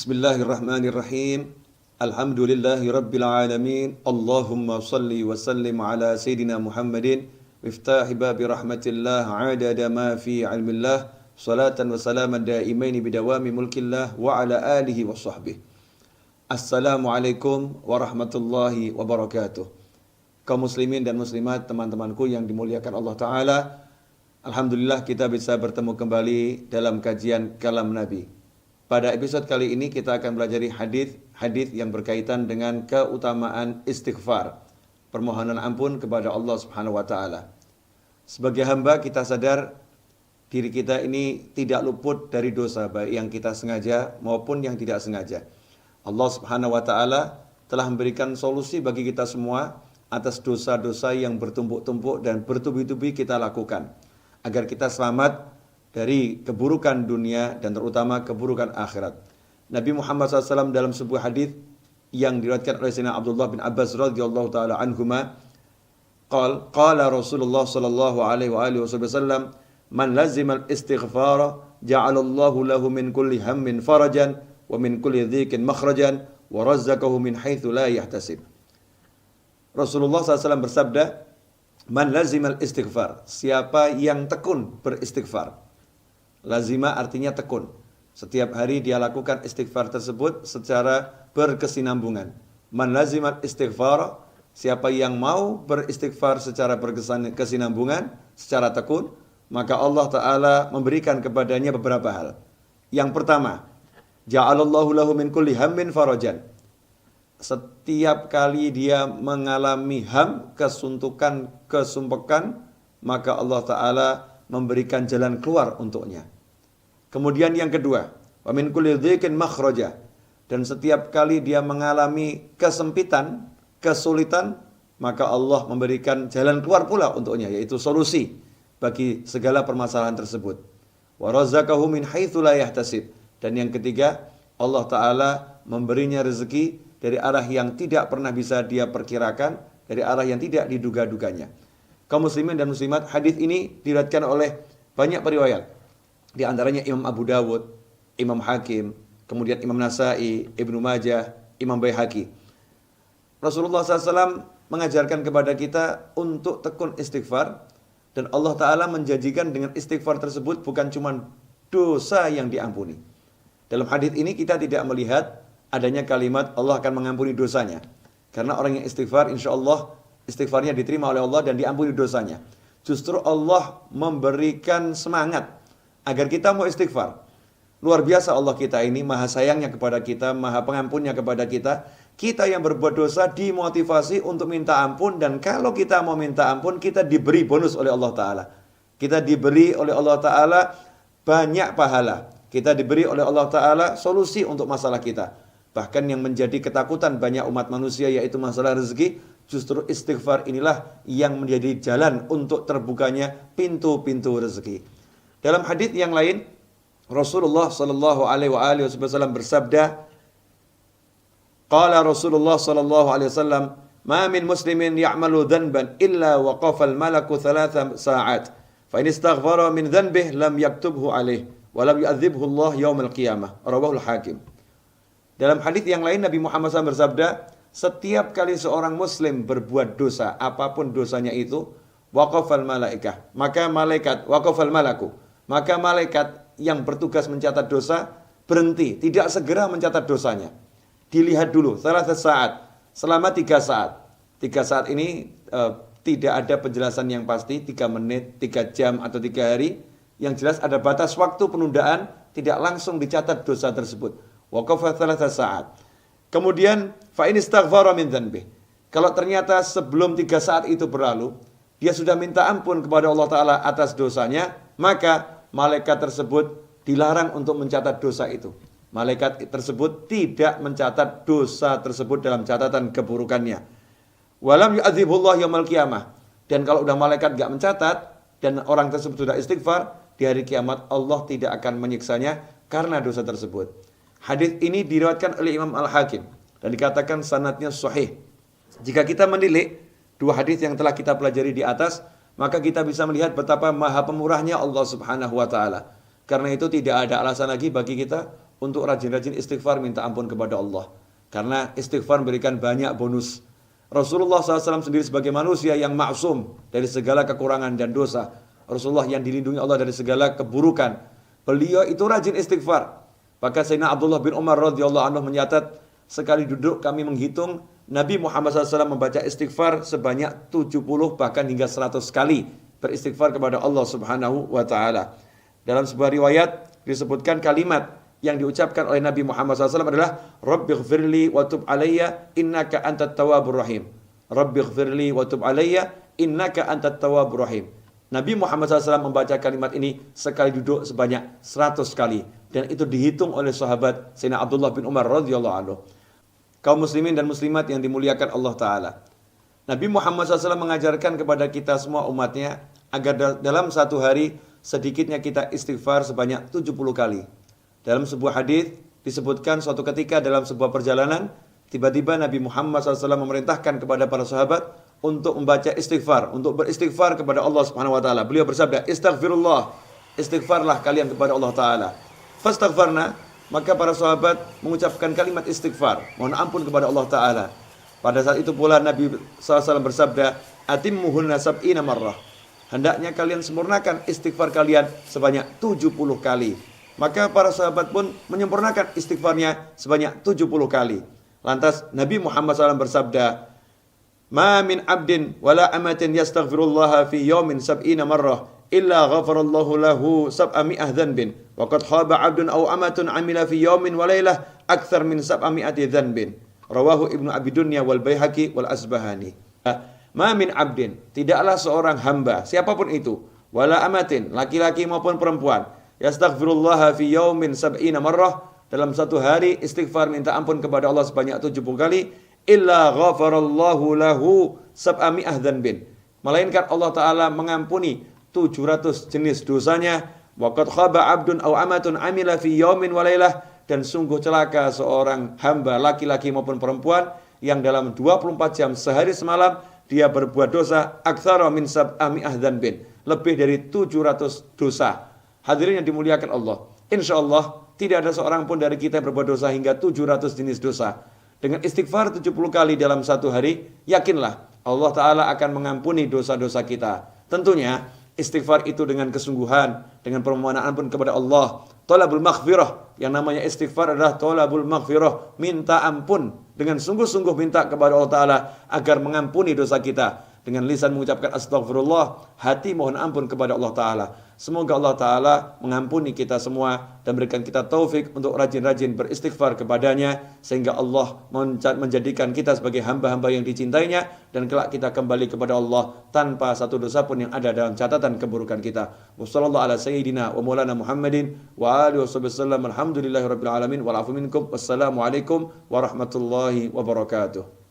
Bismillahirrahmanirrahim. Alhamdulillahi rabbil alamin. Allahumma salli wa sallim ala Sayyidina Muhammadin miftahi babi rahmatillah adada ma fi ilmillah salatan wa salaman daimaini bidawami mulkillah wa ala alihi wa sahbihi. Assalamualaikum warahmatullahi wabarakatuh. Kaum muslimin dan muslimat, teman-temanku yang dimuliakan Allah Ta'ala, alhamdulillah kita bisa bertemu kembali dalam kajian Kalam Nabi. Pada episode kali ini kita akan pelajari hadis yang berkaitan dengan keutamaan istighfar, permohonan ampun kepada Allah Subhanahu wa taala. Sebagai hamba kita sadar diri kita ini tidak luput dari dosa, baik yang kita sengaja maupun yang tidak sengaja. Allah Subhanahu wa taala telah memberikan solusi bagi kita semua atas dosa-dosa yang bertumpuk-tumpuk dan bertubi-tubi kita lakukan, agar kita selamat dari keburukan dunia dan terutama keburukan akhirat. Nabi Muhammad SAW dalam sebuah hadis yang diriwayatkan oleh Sayyidina Abdullah bin Abbas radhiyallahu taala anhuma, qala Rasulullah sallallahu alaihi wasallam, man lazima al-istighfar ja'alallahu lahu min kulli hammin farajan wa min kulli dhiqin makhrajan wa razzaqahu min haitsu la yahtasib. Rasulullah SAW bersabda, man lazima al-istighfar, siapa yang tekun beristighfar. Lazima artinya tekun. Setiap hari dia lakukan istighfar tersebut secara berkesinambungan. Man lazimat istighfar, siapa yang mau beristighfar secara berkesinambungan, secara tekun, maka Allah Ta'ala memberikan kepadanya beberapa hal. Yang pertama, ja'alallahu lahu min kulli hammin farajan. Setiap kali dia mengalami ham, kesuntukan, kesumpekan, maka Allah Ta'ala memberikan jalan keluar untuknya. Kemudian yang kedua, wa min kulli dhiqin makhraja, dan setiap kali dia mengalami kesempitan, kesulitan, maka Allah memberikan jalan keluar pula untuknya, yaitu solusi bagi segala permasalahan tersebut. Wa razzaqahu min haitsu la yahtasib, dan yang ketiga, Allah Ta'ala memberinya rezeki dari arah yang tidak pernah bisa dia perkirakan, dari arah yang tidak diduga-duganya. Kaum muslimin dan muslimat, hadis ini diriwayatkan oleh banyak periwayat. Di antaranya Imam Abu Dawud, Imam Hakim, kemudian Imam Nasai, Ibnu Majah, Imam Baihaqi. Rasulullah SAW mengajarkan kepada kita untuk tekun istighfar, dan Allah Ta'ala menjanjikan dengan istighfar tersebut bukan cuma dosa yang diampuni. Dalam hadis ini kita tidak melihat adanya kalimat Allah akan mengampuni dosanya, karena orang yang istighfar insya Allah istighfarnya diterima oleh Allah dan diampuni dosanya. Justru Allah memberikan semangat agar kita mau istighfar. Luar biasa Allah kita ini, maha sayangnya kepada kita, maha pengampunnya kepada kita. Kita yang berbuat dosa dimotivasi untuk minta ampun, dan kalau kita mau minta ampun, kita diberi bonus oleh Allah Ta'ala. Kita diberi oleh Allah Ta'ala banyak pahala. Kita diberi oleh Allah Ta'ala solusi untuk masalah kita. Bahkan yang menjadi ketakutan banyak umat manusia, yaitu masalah rezeki, justru istighfar inilah yang menjadi jalan untuk terbukanya pintu-pintu rezeki. Dalam hadis yang lain, Rasulullah sallallahu alaihi wasallam bersabda, qala Rasulullah sallallahu alaihi wasallam, ma min muslimin ya'malu dhanban illa waqafa al-malaku 3 sa'at, fa in istaghfara min dhanbihi lam yaktubhu alaihi wa lam yu'adzibhu Allah yaumil qiyamah. Rawahu al-Hakim. Dalam hadis yang lain Nabi Muhammad SAW bersabda, setiap kali seorang muslim berbuat dosa, apapun dosanya itu, waqafal malaikah, maka malaikat, waqafal malaku, maka malaikat yang bertugas mencatat dosa berhenti, tidak segera mencatat dosanya. Dilihat dulu, 3 saat, selama 3 saat. 3 saat ini tidak ada penjelasan yang pasti, 3 menit, 3 jam, atau 3 hari. Yang jelas ada batas waktu penundaan, tidak langsung dicatat dosa tersebut. Waqafa 3 saat. Kemudian, fa in istaghfara min dhanbih. Kalau ternyata sebelum 3 saat itu berlalu, dia sudah minta ampun kepada Allah Ta'ala atas dosanya, maka malaikat tersebut dilarang untuk mencatat dosa itu. Malaikat tersebut tidak mencatat dosa tersebut dalam catatan keburukannya. Walam yu'adzibullah yaumil qiyamah. Dan kalau udah malaikat gak mencatat dan orang tersebut sudah istighfar, di hari kiamat Allah tidak akan menyiksanya karena dosa tersebut. Hadis ini diriwayatkan oleh Imam Al-Hakim dan dikatakan sanadnya sahih. Jika kita menilik dua hadis yang telah kita pelajari di atas, maka kita bisa melihat betapa maha pemurahnya Allah Subhanahu wa taala. Karena itu tidak ada alasan lagi bagi kita untuk rajin-rajin istighfar minta ampun kepada Allah. Karena istighfar memberikan banyak bonus. Rasulullah SAW sendiri sebagai manusia yang maksum dari segala kekurangan dan dosa. Rasulullah yang dilindungi Allah dari segala keburukan. Beliau itu rajin istighfar. Bahkan Sayyidina Abdullah bin Umar radhiyallahu anhu menyatat, sekali duduk kami menghitung Nabi Muhammad SAW membaca istighfar sebanyak 70 bahkan hingga 100 kali beristighfar kepada Allah Subhanahu wa taala. Dalam sebuah riwayat disebutkan kalimat yang diucapkan oleh Nabi Muhammad SAW adalah Rabbighfirli wa tub alayya innaka antat tawwabur rahim. Rabbighfirli wa tub alayya innaka antat tawwabur rahim. Nabi Muhammad SAW membaca kalimat ini sekali duduk sebanyak 100 kali. Dan itu dihitung oleh sahabat Sayyidina Abdullah bin Umar radhiyallahu anhu. Kaum muslimin dan muslimat yang dimuliakan Allah Ta'ala. Nabi Muhammad SAW mengajarkan kepada kita semua umatnya agar dalam satu hari sedikitnya kita istighfar sebanyak 70 kali. Dalam sebuah hadis disebutkan suatu ketika dalam sebuah perjalanan, tiba-tiba Nabi Muhammad SAW memerintahkan kepada para sahabat untuk membaca istighfar, untuk beristighfar kepada Allah Subhanahu wa taala. Beliau bersabda, "Istaghfirullah." Istighfarlah kalian kepada Allah Taala. Fastaghfarna, maka para sahabat mengucapkan kalimat istighfar, mohon ampun kepada Allah Taala. Pada saat itu pula Nabi SAW bersabda, "Atimmuhunna sab'ina marrah." Hendaknya kalian sempurnakan istighfar kalian sebanyak 70 kali. Maka para sahabat pun menyempurnakan istighfarnya sebanyak 70 kali. Lantas Nabi Muhammad SAW bersabda, "Ma min abdin wala amatin yastaghfirullaha fi yawmin sab'ina marrah illa ghafarallahu lahu sab'ami'ah dhanbin wa qad khaba 'abdun aw amatun 'amila fi yawmin wa lailah akthar min sab'ami'ati dhanbin." Rawahu Ibnu Abi Dunya wal Baihaqi wal Asbahani. Ma min abdin, tidaklah seorang hamba siapapun itu, wala amatin, laki-laki maupun perempuan, yastaghfirullah fi yaumin sab'ina marrah, dalam satu hari istighfar minta ampun kepada Allah sebanyak 70 kali, illa ghafarallahu lahu sab'ami'ah dhanbin, melainkan Allah Ta'ala mengampuni 700 jenis dosanya. Wa qad khaba 'abdun aw amatun 'amila fi yaumin wa lailah, dan sungguh celaka seorang hamba laki-laki maupun perempuan yang dalam 24 jam sehari semalam dia berbuat dosa aktsara min sab'ami'ah dhanbin, lebih dari 700 dosa. Hadirin yang dimuliakan Allah, insyaallah tidak ada seorang pun dari kita yang berbuat dosa hingga 700 jenis dosa. Dengan istighfar 70 kali dalam satu hari, yakinlah Allah Ta'ala akan mengampuni dosa-dosa kita. Tentunya istighfar itu dengan kesungguhan, dengan permohonan ampun kepada Allah. Thalabul maghfirah, yang namanya istighfar adalah thalabul maghfirah, minta ampun, dengan sungguh-sungguh minta kepada Allah Ta'ala agar mengampuni dosa kita. Dengan lisan mengucapkan astagfirullah, hati mohon ampun kepada Allah Ta'ala. Semoga Allah Ta'ala mengampuni kita semua dan berikan kita taufik untuk rajin-rajin beristighfar kepadanya, sehingga Allah menjadikan kita sebagai hamba-hamba yang dicintainya, dan kelak kita kembali kepada Allah tanpa satu dosa pun yang ada dalam catatan keburukan kita. Wassallallahu ala sayyidina wa maulana Muhammadin wa alihi wasallam. Alhamdulillahirabbil alamin wal afu minkum. Wassalamualaikum warahmatullahi wabarakatuh.